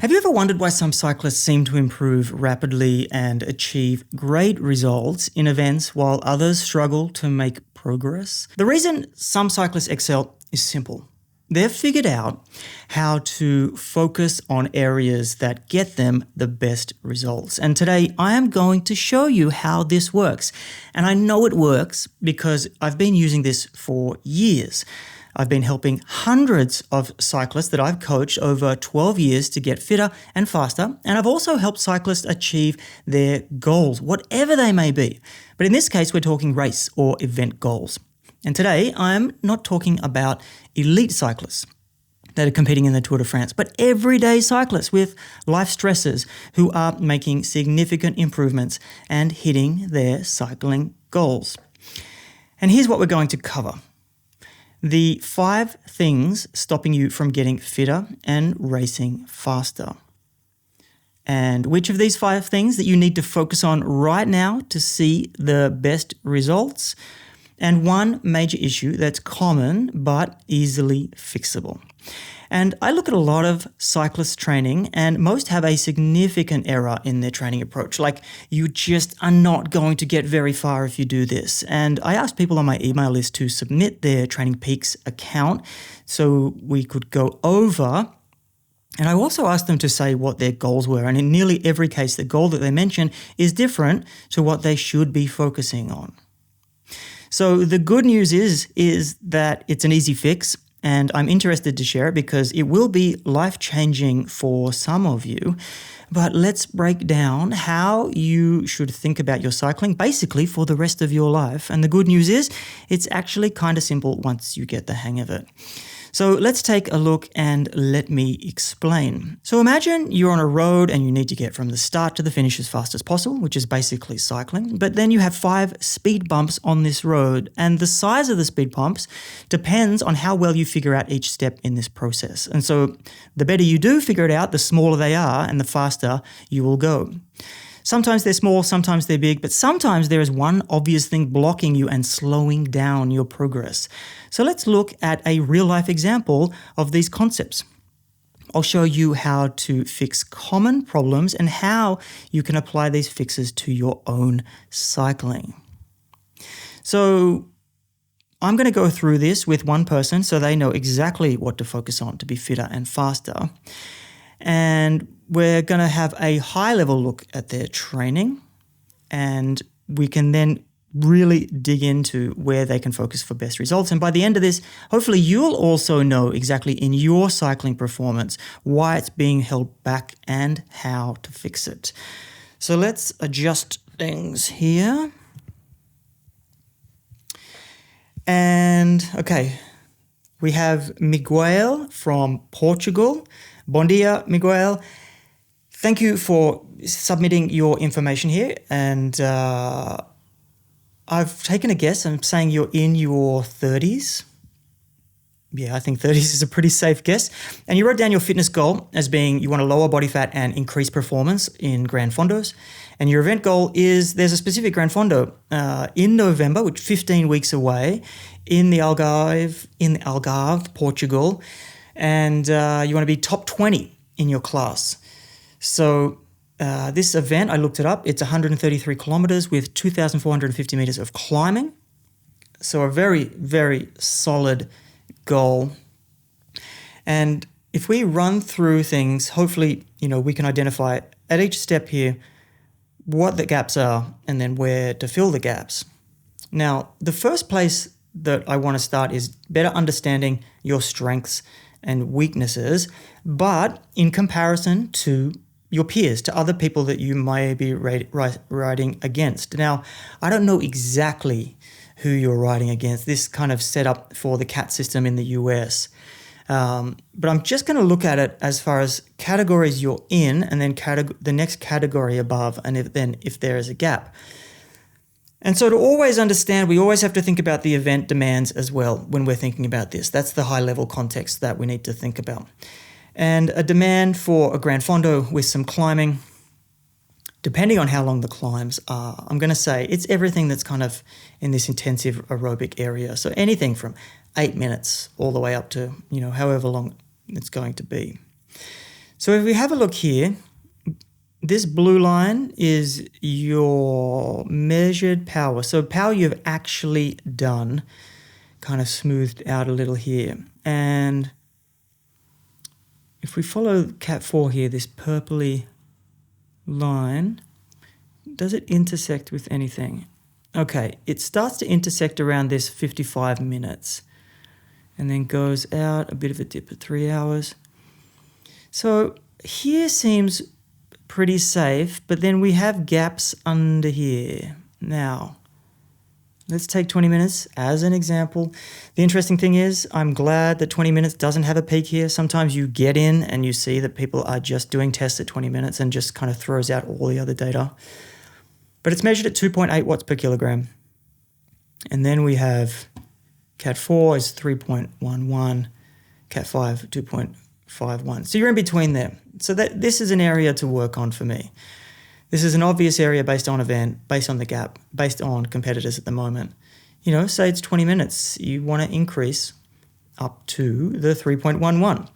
Have you ever wondered why some cyclists seem to improve rapidly and achieve great results in events while others struggle to make progress? The reason some cyclists excel is simple. They've figured out how to focus on areas that get them the best results. And today I am going to show you how this works. And I know it works because I've been using this for years. I've been helping hundreds of cyclists that I've coached over 12 years to get fitter and faster. And I've also helped cyclists achieve their goals, whatever they may be. But in this case, we're talking race or event goals. And today, I'm not talking about elite cyclists that are competing in the Tour de France, but everyday cyclists with life stresses who are making significant improvements and hitting their cycling goals. And here's what we're going to cover. The 5 things stopping you from getting fitter and racing faster. And which of these 5 things that you need to focus on right now to see the best results. And one major issue that's common but easily fixable. And I look at a lot of cyclist training and most have a significant error in their training approach. Like you just are not going to get very far if you do this. And I asked people on my email list to submit their Training Peaks account so we could go over. And I also asked them to say what their goals were. And in nearly every case, the goal that they mention is different to what they should be focusing on. So the good news is that it's an easy fix. And I'm interested to share it because it will be life-changing for some of you. But let's break down how you should think about your cycling basically for the rest of your life. And the good news is it's actually kind of simple once you get the hang of it. So let's take a look and let me explain. So imagine you're on a road and you need to get from the start to the finish as fast as possible, which is basically cycling. But then you have 5 speed bumps on this road, and the size of the speed bumps depends on how well you figure out each step in this process. And so the better you do figure it out, the smaller they are and the faster you will go. Sometimes they're small, sometimes they're big, but sometimes there is one obvious thing blocking you and slowing down your progress. So let's look at a real-life example of these concepts. I'll show you how to fix common problems and how you can apply these fixes to your own cycling. So I'm going to go through this with one person so they know exactly what to focus on to be fitter and faster. And we're going to have a high-level look at their training, and we can then really dig into where they can focus for best results. And by the end of this, hopefully you'll also know exactly in your cycling performance why it's being held back and how to fix it. So let's adjust things here. And okay, we have Miguel from Portugal. Bom dia, Miguel. Thank you for submitting your information here. And I've taken a guess. I'm saying you're in your 30s. Yeah, I think 30s is a pretty safe guess. And you wrote down your fitness goal as being you want to lower body fat and increase performance in Grand Fondos. And your event goal is there's a specific Grand Fondo in November, which is 15 weeks away, in the Algarve, Portugal. And you want to be top 20 in your class. So this event, I looked it up, it's 133 kilometers with 2,450 meters of climbing. So a very, very solid goal. And if we run through things, hopefully, we can identify at each step here what the gaps are and then where to fill the gaps. Now, the first place that I want to start is better understanding your strengths and weaknesses, but in comparison to your peers, to other people that you may be riding against. Now, I don't know exactly who you're riding against. This kind of set up for the CAT system in the US. But I'm just going to look at it as far as categories you're in and then the next category above, and if there is a gap. And so to always understand, we always have to think about the event demands as well when we're thinking about this. That's the high-level context that we need to think about. And a demand for a Grand Fondo with some climbing, depending on how long the climbs are, I'm going to say it's everything that's kind of in this intensive aerobic area. So anything from 8 minutes all the way up to, however long it's going to be. So if we have a look here, this blue line is your measured power. So power you've actually done, kind of smoothed out a little here. And if we follow Cat 4 here, this purpley line, does it intersect with anything? Okay, it starts to intersect around this 55 minutes and then goes out, a bit of a dip at 3 hours. So here seems pretty safe, but then we have gaps under here. Now, let's take 20 minutes as an example. The interesting thing is, I'm glad that 20 minutes doesn't have a peak here. Sometimes you get in and you see that people are just doing tests at 20 minutes and just kind of throws out all the other data. But it's measured at 2.8 watts per kilogram. And then we have Cat 4 is 3.11, Cat 5, 2.51. So you're in between there. So this is an area to work on for me. This is an obvious area based on event, based on the gap, based on competitors at the moment. You know, say it's 20 minutes. You want to increase up to the 3.11.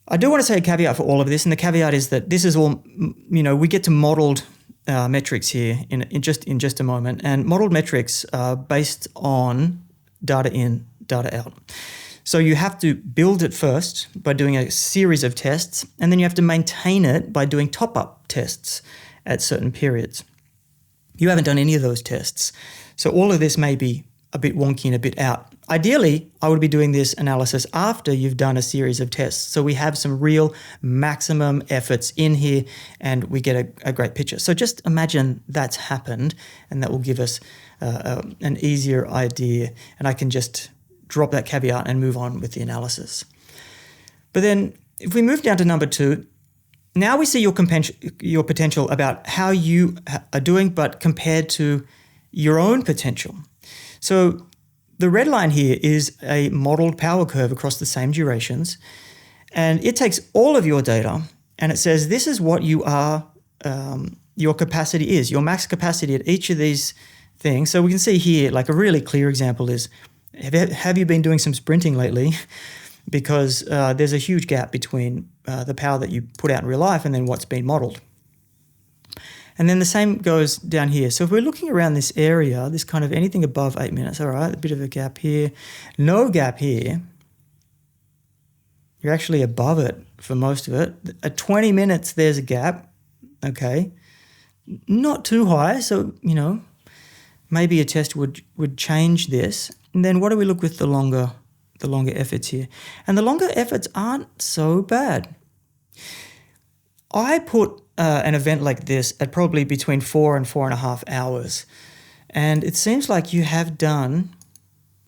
I do want to say a caveat for all of this, and the caveat is that this is all, you know, we get to modeled metrics here in just a moment, and modeled metrics are based on data in, data out. So you have to build it first by doing a series of tests, and then you have to maintain it by doing top-up tests at certain periods. You haven't done any of those tests. So all of this may be a bit wonky and a bit out. Ideally, I would be doing this analysis after you've done a series of tests. So we have some real maximum efforts in here and we get a great picture. So just imagine that's happened, and that will give us an easier idea, and I can just drop that caveat and move on with the analysis. But then if we move down to number 2, now we see your potential about how you are doing, but compared to your own potential. So the red line here is a modeled power curve across the same durations, and it takes all of your data and it says this is what you are, your capacity is, your max capacity at each of these things. So we can see here, like a really clear example is, have you been doing some sprinting lately? Because there's a huge gap between the power that you put out in real life and then what's been modeled. And then the same goes down here. So if we're looking around this area, this kind of anything above 8 minutes, all right, a bit of a gap here, no gap here, you're actually above it for most of it. At 20 minutes, there's a gap, okay, not too high. So, you know, maybe a test would change this. And then what do we look with the longer efforts here? And the longer efforts aren't so bad. I put an event like this at probably between 4 and 4.5 hours. And it seems like you have done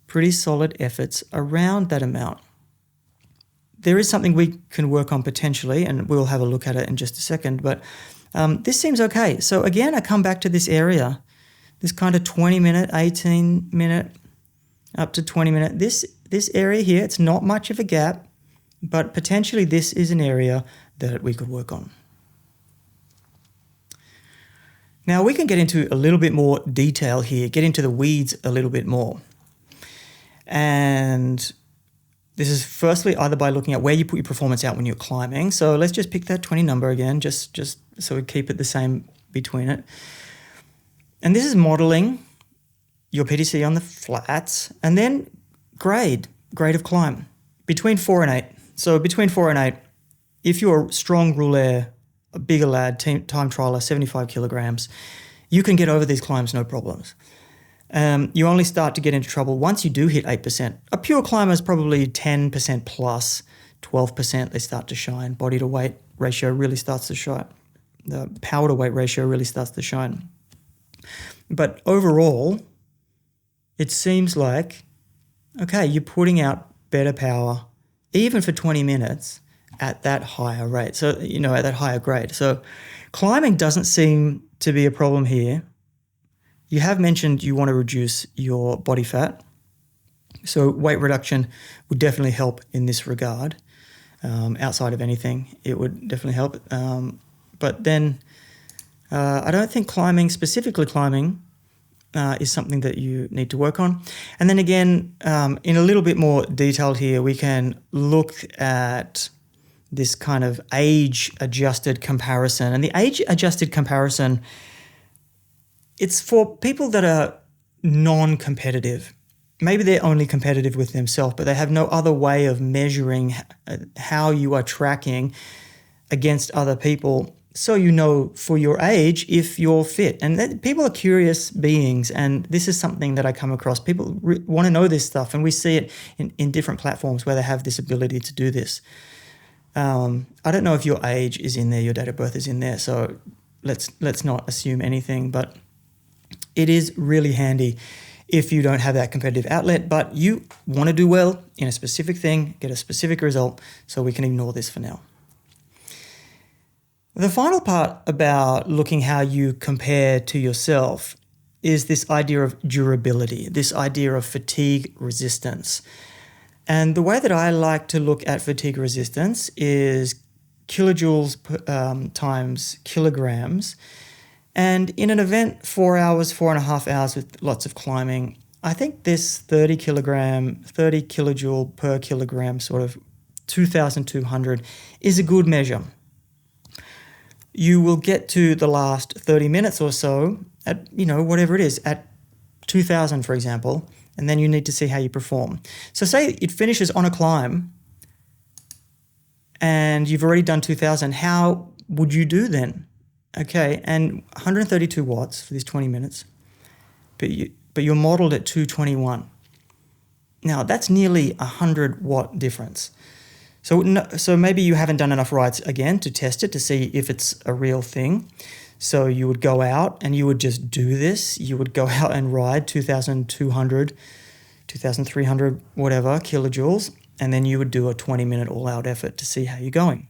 pretty solid efforts around that amount. There is something we can work on potentially, and we'll have a look at it in just a second, but this seems okay. So again, I come back to this area, this kind of 20-minute, 18-minute, up to 20-minute. This area here, it's not much of a gap, but potentially this is an area that we could work on. Now we can get into a little bit more detail here, get into the weeds a little bit more. And this is firstly either by looking at where you put your performance out when you're climbing. So let's just pick that 20 number again, just so we keep it the same between it. And this is modeling your PTC on the flats, and then grade of climb between 4 and 8. So between 4 and 8, if you're a strong roulaire, a bigger lad, time trialer, 75 kilograms, you can get over these climbs no problems. You only start to get into trouble once you do hit 8%. A pure climber is probably 10% plus, 12% they start to shine. Body to weight ratio really starts to shine. The power to weight ratio really starts to shine. But overall, it seems like, okay, you're putting out better power, even for 20 minutes, at that higher rate. So, you know, at that higher grade. So climbing doesn't seem to be a problem here. You have mentioned you want to reduce your body fat. So weight reduction would definitely help in this regard. Outside of anything, it would definitely help. But then I don't think specifically climbing, is something that you need to work on. And then again, in a little bit more detail here, we can look at this kind of age-adjusted comparison. And the age-adjusted comparison, it's for people that are non-competitive. Maybe they're only competitive with themselves, but they have no other way of measuring how you are tracking against other people, so you know for your age if you're fit. And people are curious beings, and this is something that I come across. People want to know this stuff, and we see it in different platforms where they have this ability to do this. I don't know if your age is in there, your date of birth is in there, so let's not assume anything, but it is really handy if you don't have that competitive outlet, but you want to do well in a specific thing, get a specific result, so we can ignore this for now. The final part about looking how you compare to yourself is this idea of durability, this idea of fatigue resistance. And the way that I like to look at fatigue resistance is kilojoules times kilograms. And in an event, 4 hours, 4.5 hours with lots of climbing, I think this 30 kilojoule per kilogram, sort of 2,200, is a good measure. You will get to the last 30 minutes or so at, whatever it is, at 2,000, for example, and then you need to see how you perform. So say it finishes on a climb and you've already done 2,000, how would you do then? Okay, and 132 watts for these 20 minutes, but you're modeled at 221. Now, that's nearly 100 watt difference. So maybe you haven't done enough rides again to test it to see if it's a real thing. So you would go out and you would just do this. You would go out and ride 2,200, 2,300, whatever, kilojoules, and then you would do a 20-minute all-out effort to see how you're going.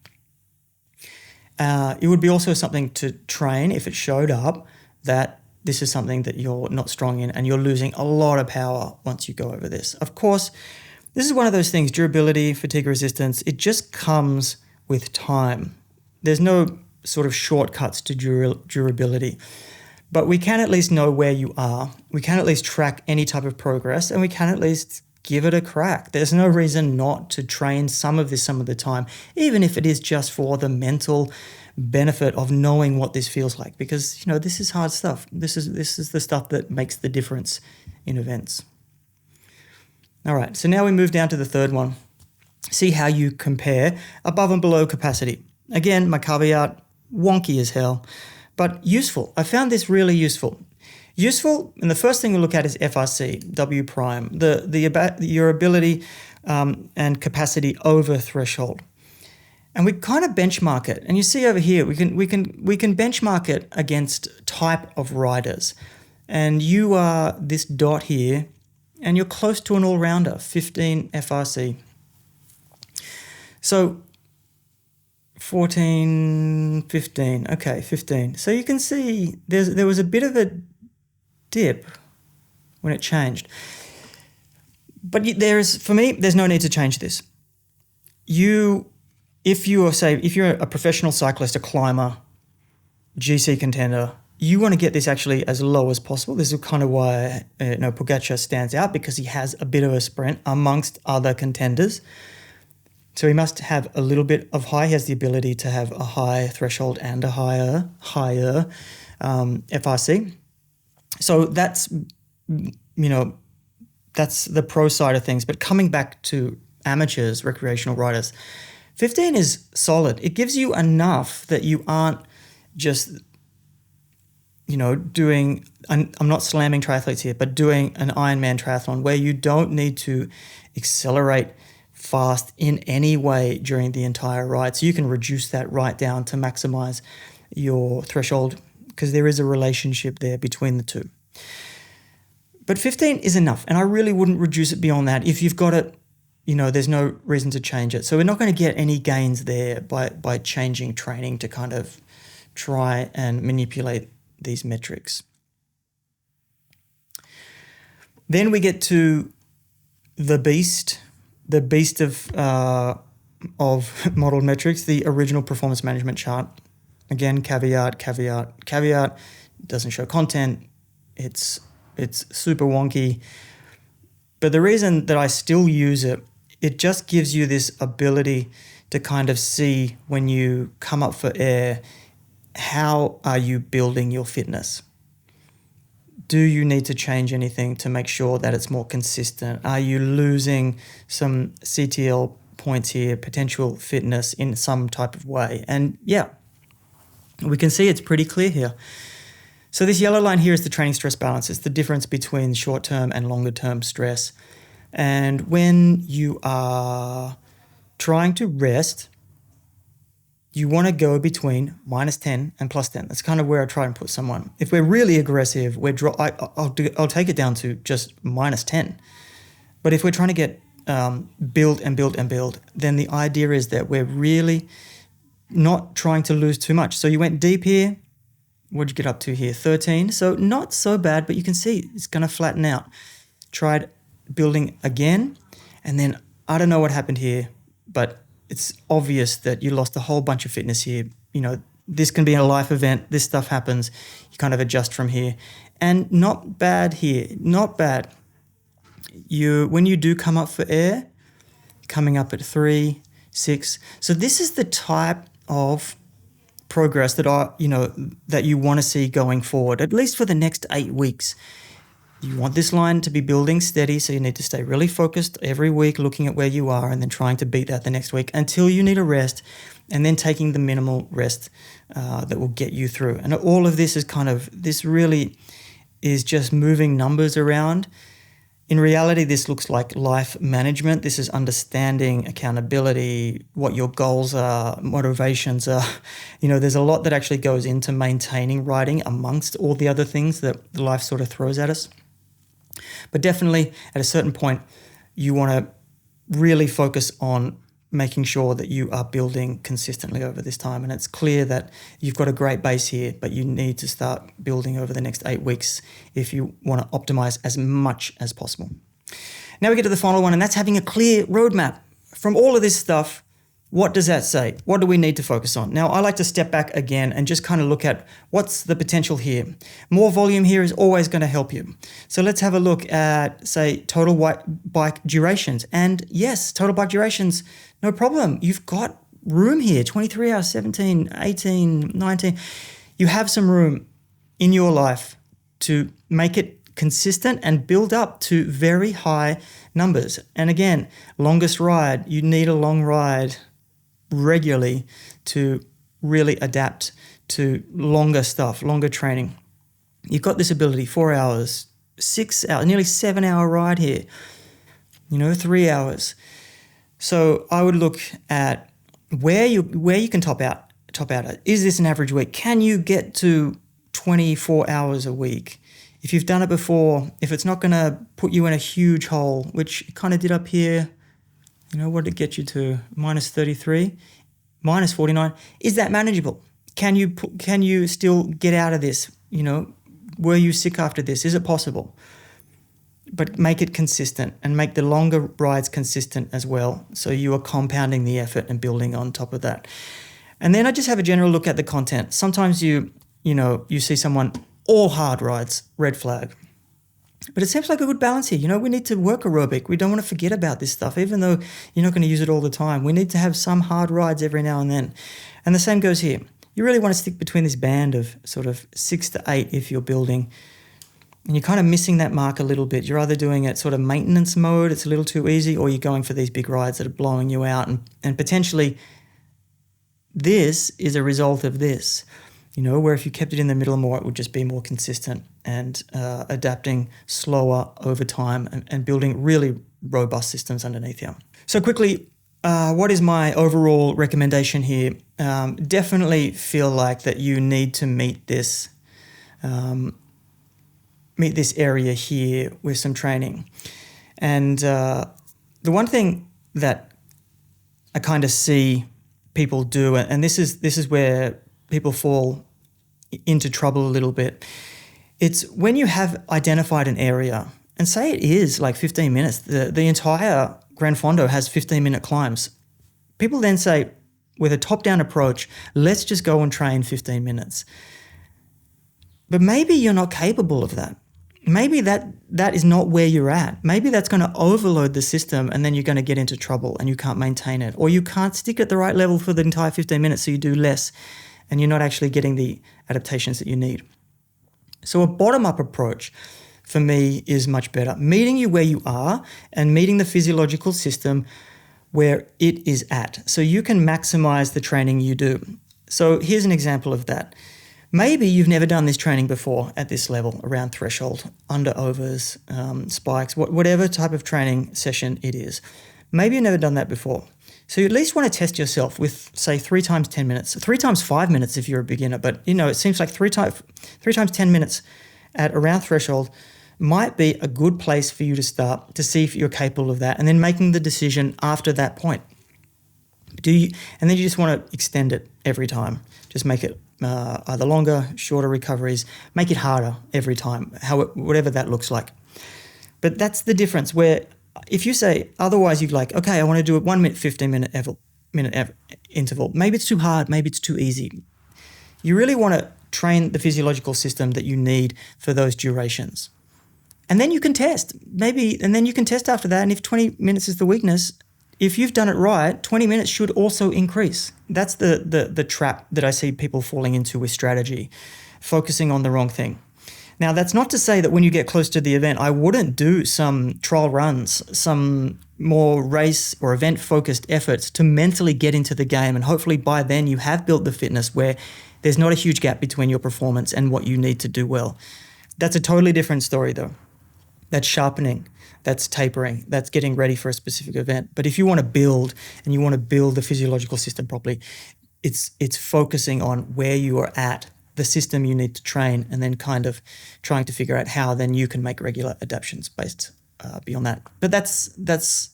It would be also something to train if it showed up that this is something that you're not strong in and you're losing a lot of power once you go over this. Of course, this is one of those things, durability, fatigue resistance, it just comes with time. There's no sort of shortcuts to durability, but we can at least know where you are. We can at least track any type of progress, and we can at least give it a crack. There's no reason not to train some of this some of the time, even if it is just for the mental benefit of knowing what this feels like, because this is hard stuff. This is the stuff that makes the difference in events. All right, so now we move down to the third one. See how you compare above and below capacity. Again, my caveat, wonky as hell, but useful. I found this really useful. Useful, and the first thing we look at is FRC, W prime, your ability and capacity over threshold. And we kind of benchmark it. And you see over here, we can benchmark it against type of riders. And you are this dot here, and you're close to an all-rounder, 15 FRC. So 14, 15, okay, 15. So you can see there was a bit of a dip when it changed. But for me, there's no need to change this. If you're a professional cyclist, a climber, GC contender, you want to get this actually as low as possible. This is kind of why Pogačar stands out, because he has a bit of a sprint amongst other contenders. So he must have a little bit of high. He has the ability to have a high threshold and a higher FRC. So that's the pro side of things. But coming back to amateurs, recreational riders, 15 is solid. It gives you enough that you aren't just doing, I'm not slamming triathletes here, but doing an Ironman triathlon where you don't need to accelerate fast in any way during the entire ride. So you can reduce that right down to maximize your threshold, because there is a relationship there between the two. But 15 is enough, and I really wouldn't reduce it beyond that. If you've got it, there's no reason to change it. So we're not going to get any gains there by changing training to kind of try and manipulate these metrics. Then we get to the beast of modeled metrics, the original performance management chart. Again, caveat, doesn't show content. It's super wonky. But the reason that I still use it, it just gives you this ability to kind of see when you come up for air, how are you building your fitness? Do you need to change anything to make sure that it's more consistent? Are you losing some CTL points here, potential fitness in some type of way? And yeah, we can see it's pretty clear here. So this yellow line here is the training stress balance. It's the difference between short-term and longer-term stress. And when you are trying to rest, you want to go between -10 and +10. That's kind of where I try and put someone. If we're really aggressive, I'll take it down to just -10. But if we're trying to get build, then the idea is that we're really not trying to lose too much. So you went deep here. What'd you get up to here? 13. So not so bad, but you can see it's going to flatten out. Tried building again, and then I don't know what happened here, but it's obvious that you lost a whole bunch of fitness here. You know, this can be a life event. This stuff happens. You kind of adjust from here. And not bad here. Not bad. When you do come up for air, coming up at 3, 6. So this is the type of progress that you want to see going forward, at least for the next 8 weeks. You want this line to be building steady, so you need to stay really focused every week, looking at where you are and then trying to beat that the next week until you need a rest, and then taking the minimal rest that will get you through. And all of this this really is just moving numbers around. In reality, this looks like life management. This is understanding accountability, what your goals are, motivations are. You know, there's a lot that actually goes into maintaining riding amongst all the other things that life sort of throws at us. But definitely at a certain point, you want to really focus on making sure that you are building consistently over this time. And it's clear that you've got a great base here, but you need to start building over the next 8 weeks if you want to optimize as much as possible. Now we get to the final one, and that's having a clear roadmap. From all of this stuff, what does that say? What do we need to focus on? Now, I like to step back again and just kind of look at what's the potential here. More volume here is always going to help you. So let's have a look at, say, total bike durations. And yes, total bike durations, no problem. You've got room here, 23 hours, 17, 18, 19. You have some room in your life to make it consistent and build up to very high numbers. And again, longest ride, you need a long ride regularly to really adapt to longer stuff, longer training. You've got this ability, 4 hours, 6 hours, nearly 7 hour ride here, 3 hours. So I would look at where you can top out at. Is this an average week? Can you get to 24 hours a week? If you've done it before, if it's not going to put you in a huge hole, which it kind of did up here, what did it get you to? -33, -49. Is that manageable? Can you still get out of this? Were you sick after this? Is it possible? But make it consistent and make the longer rides consistent as well. So you are compounding the effort and building on top of that. And then I just have a general look at the content. Sometimes you see someone, all hard rides, red flag. But it seems like a good balance here. We need to work aerobic. We don't want to forget about this stuff, even though you're not going to use it all the time. We need to have some hard rides every now and then. And the same goes here. You really want to stick between this band of sort of 6 to 8 if you're building. And you're kind of missing that mark a little bit. You're either doing it sort of maintenance mode, it's a little too easy, or you're going for these big rides that are blowing you out. And potentially this is a result of this. Where if you kept it in the middle more, it would just be more consistent and adapting slower over time and building really robust systems underneath you. So quickly, what is my overall recommendation here? Definitely feel like that you need to meet this area here with some training. And the one thing that I kind of see people do, and this is where people fall into trouble a little bit. It's when you have identified an area, and say it is like 15 minutes, the entire Gran Fondo has 15-minute climbs. People then say, with a top-down approach, let's just go and train 15 minutes. But maybe you're not capable of that. maybe that is not where you're at. Maybe that's going to overload the system and then you're going to get into trouble and you can't maintain it. Or you can't stick at the right level for the entire 15 minutes, so you do less and you're not actually getting the adaptations that you need. So a bottom-up approach for me is much better. Meeting you where you are and meeting the physiological system where it is at, so you can maximize the training you do. So here's an example of that. Maybe you've never done this training before at this level, around threshold, under overs, spikes, whatever type of training session it is. Maybe you've never done that before. So you at least want to test yourself with, say, 3 times 10 minutes, 3 times 5 minutes if you're a beginner. But, it seems like 3 times 10 minutes at around threshold might be a good place for you to start to see if you're capable of that, and then making the decision after that point. And then you just want to extend it every time. Just make it either longer, shorter recoveries, make it harder every time, whatever that looks like. But that's the difference, where if you say, otherwise you're like, okay, I want to do a 1 minute, 15 minute interval. Maybe it's too hard, maybe it's too easy. You really want to train the physiological system that you need for those durations. And then you can test, and then you can test after that. And if 20 minutes is the weakness, if you've done it right, 20 minutes should also increase. That's the trap that I see people falling into with strategy, focusing on the wrong thing. Now, that's not to say that when you get close to the event, I wouldn't do some trial runs, some more race or event-focused efforts to mentally get into the game. And hopefully by then you have built the fitness where there's not a huge gap between your performance and what you need to do well. That's a totally different story, though. That's sharpening, that's tapering, that's getting ready for a specific event. But if you want to build and you want to build the physiological system properly, it's focusing on where you are at, the system you need to train, and then kind of trying to figure out how then you can make regular adaptations based beyond that. But that's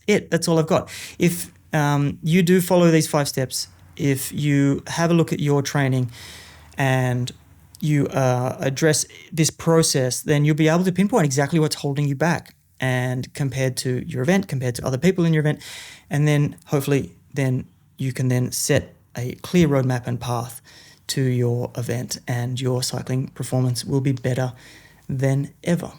it. That's all I've got. If you do follow these 5 steps, if you have a look at your training and you address this process, then you'll be able to pinpoint exactly what's holding you back, and compared to your event, compared to other people in your event, and then hopefully then you can then set a clear roadmap and path to your event, and your cycling performance will be better than ever.